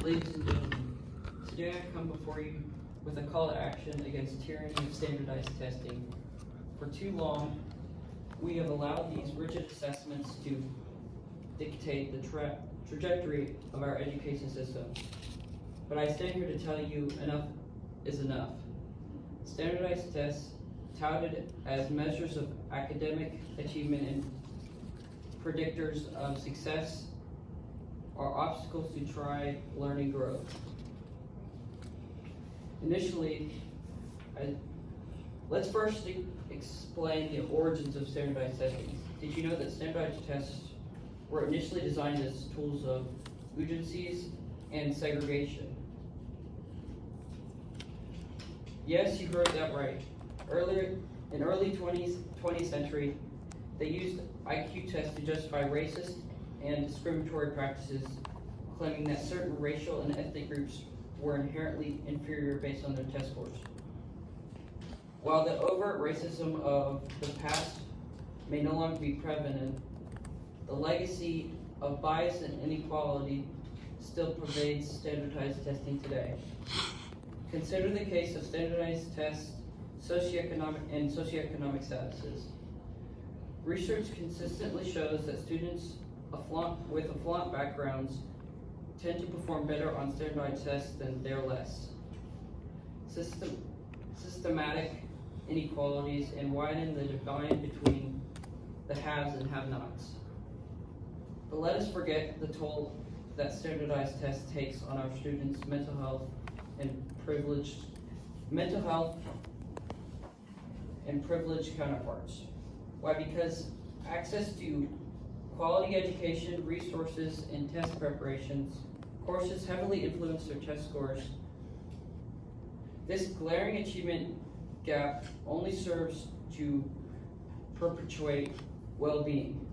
Ladies and gentlemen, today I come before you with a call to action against tyranny of standardized testing. For too long, we have allowed these rigid assessments to dictate the trajectory of our education system. But I stand here to tell you enough is enough. Standardized tests, touted as measures of academic achievement and predictors of success, are obstacles to try learning growth. Initially, let's first explain the origins of standardized testing. Did you know that standardized tests were initially designed as tools of agencies and segregation? Yes, you heard that right. In early 20th century, they used IQ tests to justify racist and discriminatory practices, claiming that certain racial and ethnic groups were inherently inferior based on their test scores. While the overt racism of the past may no longer be prevalent, the legacy of bias and inequality still pervades standardized testing today. Consider the case of standardized tests and socioeconomic statuses. Research consistently shows that students with affluent backgrounds tend to perform better on standardized tests than their less. Systematic inequalities and widen the divide between the haves and have-nots. But let us forget the toll that standardized tests takes on our students' mental health and privileged counterparts. Why? Because access to quality education, resources, and test preparations, courses heavily influence their test scores. This glaring achievement gap only serves to perpetuate well-being.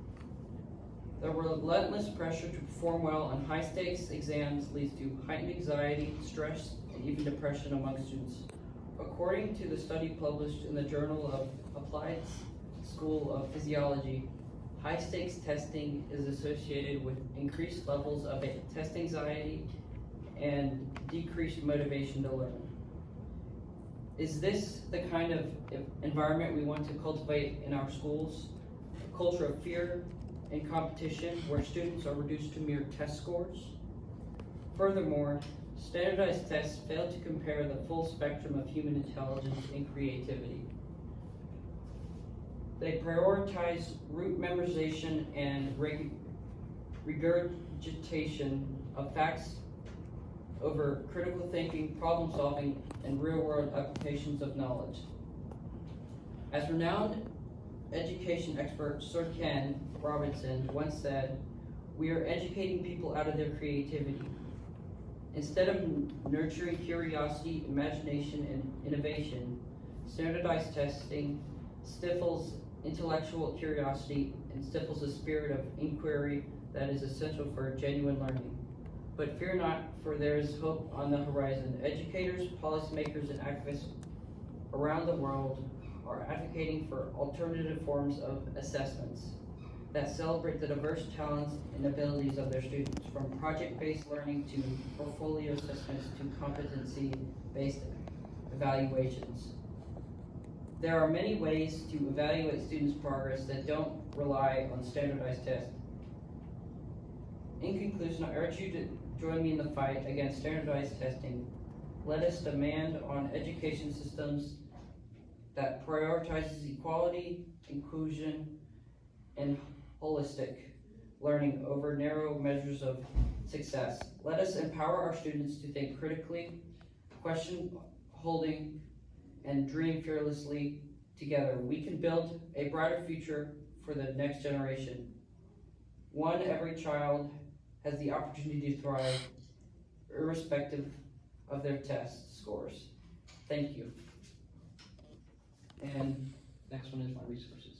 The relentless pressure to perform well on high-stakes exams leads to heightened anxiety, stress, and even depression among students. According to the study published in the Journal of Applied School of Physiology, high-stakes testing is associated with increased levels of test anxiety and decreased motivation to learn. Is this the kind of environment we want to cultivate in our schools? A culture of fear and competition where students are reduced to mere test scores? Furthermore, standardized tests fail to compare the full spectrum of human intelligence and creativity. They prioritize rote memorization and regurgitation of facts over critical thinking, problem solving, and real-world applications of knowledge. As renowned education expert Sir Ken Robinson once said, "We are educating people out of their creativity. Instead of nurturing curiosity, imagination, and innovation, standardized testing stifles intellectual curiosity and stifles the spirit of inquiry that is essential for genuine learning. But fear not, for there is hope on the horizon. Educators, policymakers, and activists around the world are advocating for alternative forms of assessments that celebrate the diverse talents and abilities of their students, from project-based learning to portfolio assessments to competency-based evaluations. There are many ways to evaluate students' progress that don't rely on standardized tests. In conclusion, I urge you to join me in the fight against standardized testing. Let us demand on education systems that prioritizes equality, inclusion, and holistic learning over narrow measures of success. Let us empower our students to think critically, question holding, and dream fearlessly together. We can build a brighter future for the next generation. One, every child has the opportunity to thrive, irrespective of their test scores. Thank you. And next one is my resources.